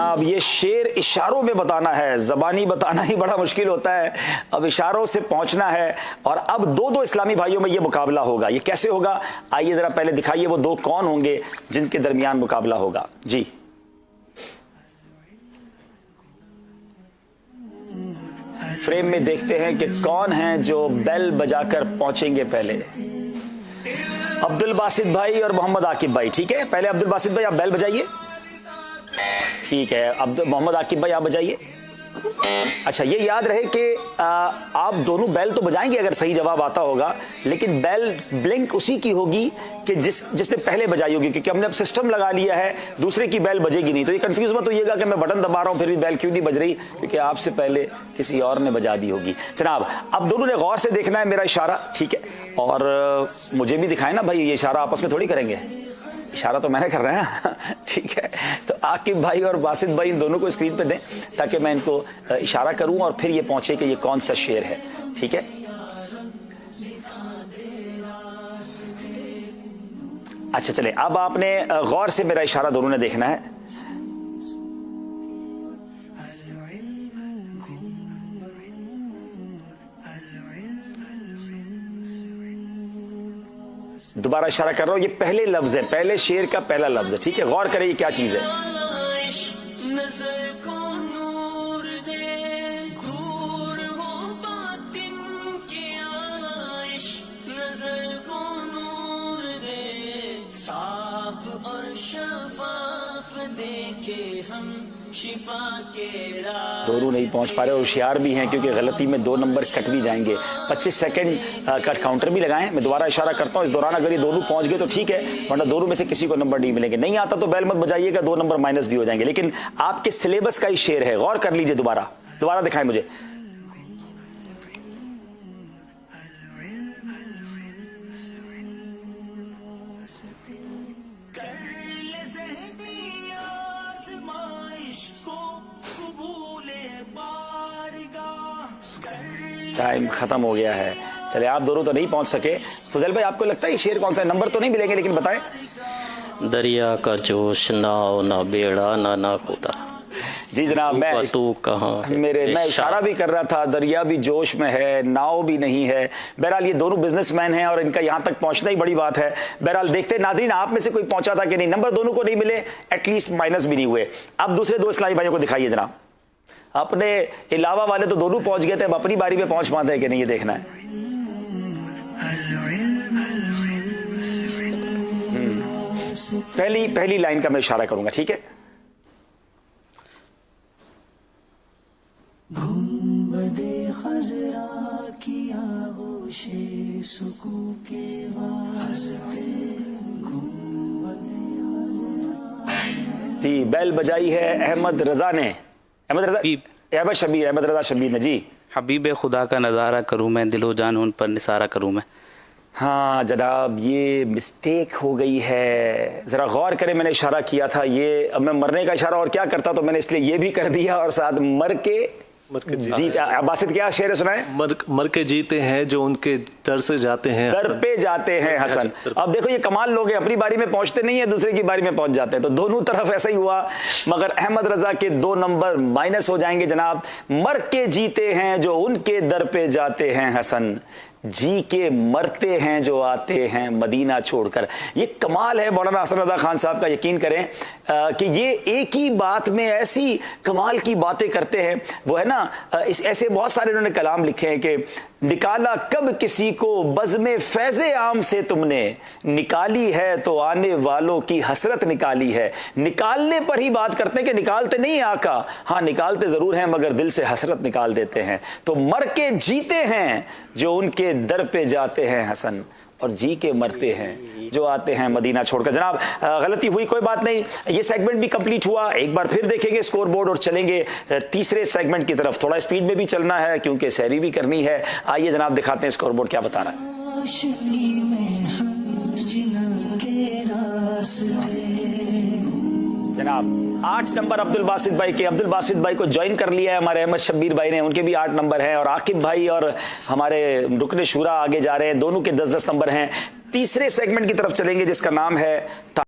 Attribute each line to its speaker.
Speaker 1: जनाब ये शेर इशारों में बताना है, ज़बानी बताना ही बड़ा मुश्किल होता है, अब इशारों से पहुंचना है। और अब दो दो इस्लामी भाइयों में ये मुकाबला होगा। ये कैसे होगा, आइए जरा पहले दिखाइए वो दो कौन होंगे जिनके दरमियान मुकाबला होगा। जी फ्रेम में देखते हैं कि कौन है जो बेल बजाकर पहुंचेंगे पहले। अब्दुल बासित भाई और मोहम्मद आकिब भाई। ठीक है, पहले अब्दुल बासित भाई आप बेल बजाइए। ठीक है, अब मोहम्मद आकिब भाई आप बजाइए। अच्छा, ये याद रहे कि आप दोनों बेल तो बजाएंगे अगर सही जवाब आता होगा, लेकिन बेल ब्लिंक उसी की होगी कि जिसने पहले बजाई होगी, क्योंकि हमने अब सिस्टम लगा लिया है, दूसरे की बेल बजेगी नहीं। तो ये कंफ्यूज मत होइएगा कि मैं बटन दबा रहा हूं फिर भी बेल क्यों नहीं बज रही, क्योंकि आपसे पहले किसी और ने बजा दी होगी। जनाब अब दोनों ने गौर से देखना है मेरा इशारा, ठीक है, और मुझे भी दिखाए ना भाई, ये इशारा आपस में थोड़ी करेंगे, इशारा तो मैंने कर रहा है ठीक है। तो आकिब भाई और बासित भाई इन दोनों को स्क्रीन पे दें ताकि मैं इनको इशारा करूं और फिर ये पहुंचे कि ये कौन सा शेर है। ठीक है, अच्छा चले, अब आपने गौर से मेरा इशारा दोनों ने देखना है। दोबारा इशारा कर रहा हूं, ये पहले लफ्ज है, पहले शेर का पहला लफ्ज है। ठीक है, गौर करें ये क्या चीज है। दोनों नहीं पहुंच पा रहे, होशियार भी हैं क्योंकि गलती में 2 नंबर कट भी जाएंगे। 25 सेकंड का काउंटर भी लगाएं। मैं दोबारा इशारा करता हूं, इस दौरान अगर ये दोनों पहुंच गए तो ठीक है, वरना दोनों में से किसी को नंबर नहीं मिलेंगे। नहीं आता तो बेल मत बजाइएगा, 2 नंबर माइनस भी हो जाएंगे। लेकिन आपके सिलेबस का ही शेर है, गौर कर लीजिए। दोबारा दिखाएं मुझे। टाइम खत्म हो गया है। चले, आप दोनों तो नहीं पहुंच सके। फजल भाई आपको लगता है ये शेर कौन सा है? नंबर तो नहीं मिलेंगे लेकिन बताएं।
Speaker 2: दरिया का जोश नाव ना बेड़ा ना खुदा।
Speaker 1: जी जनाब, मैं इशारा भी कर रहा था, दरिया भी जोश में है, नाव भी नहीं है। बहरहाल ये दोनों बिजनेसमैन हैं और इनका यहाँ तक पहुँचना ही बड़ी बात है। बहरहाल देखते नाज़रीन आप में से कोई पहुंचा था कि नहीं। नंबर दोनों को नहीं मिले, एटलीस्ट माइनस भी नहीं हुए। अब दूसरे 2 इस्लामी भाइयों को दिखाइए जनाब। अपने अलावा वाले तो दोनों पहुंच गए थे, अब अपनी बारी में पहुंच पाते हैं कि नहीं, ये देखना है। पहली लाइन का मैं इशारा करूंगा, ठीक है। जी बेल बजाई है अहमद रजा ने, अहमद रजा शबीर ने। जी
Speaker 3: हबीब खुदा का नज़ारा करूँ मैं, दिलो जान उन पर निसारा करूँ मैं।
Speaker 1: हाँ जनाब, ये मिस्टेक हो गई है, ज़रा गौर करें। मैंने इशारा किया था, ये अब मैं मरने का इशारा और क्या करता, तो मैंने इसलिए ये भी कर दिया और साथ मर के जीते। बासित क्या शेर सुनाए?
Speaker 4: मर के जीते हैं जो उनके दर से जाते हैं,
Speaker 1: दर पे जाते हैं हसन। अब देखो ये कमाल लोग हैं, अपनी बारी में पहुंचते नहीं है, दूसरे की बारी में पहुंच जाते हैं। तो दोनों तरफ ऐसा ही हुआ, मगर अहमद रजा के 2 नंबर माइनस हो जाएंगे जनाब। मर के जीते हैं जो उनके दर पे जाते हैं हसन, जी के मरते हैं जो आते हैं मदीना छोड़कर। ये कमाल है मौलाना हसन रजा खान साहब का। यकीन करें कि ये एक ही बात में ऐसी कमाल की बातें करते हैं। वो है ना, ऐसे बहुत सारे उन्होंने कलाम लिखे हैं कि निकाला कब किसी को बज़्मे फैज़े आम से तुमने, निकाली है तो आने वालों की हसरत निकाली है। निकालने पर ही बात करते हैं कि निकालते नहीं आका, हाँ निकालते जरूर हैं मगर दिल से हसरत निकाल देते हैं। तो मर के जीते हैं जो उनके दर पे जाते हैं हसन, और जी के मरते हैं जो आते हैं मदीना छोड़कर। जनाब गलती हुई, कोई बात नहीं, ये सेगमेंट भी कंप्लीट हुआ। एक बार फिर देखेंगे स्कोर बोर्ड और चलेंगे तीसरे सेगमेंट की तरफ। थोड़ा स्पीड में भी चलना है क्योंकि सैरी भी करनी है। आइए जनाब दिखाते हैं स्कोर बोर्ड क्या बता रहा है। जनाब 8 नंबर अब्दुल बासित भाई के। अब्दुल बासित भाई को ज्वाइन कर लिया है हमारे अहमद शब्बीर भाई ने, उनके भी 8 नंबर हैं। और आकिब भाई और हमारे रुकने शूरा आगे जा रहे हैं, दोनों के 10-10 नंबर हैं। तीसरे सेगमेंट की तरफ चलेंगे जिसका नाम है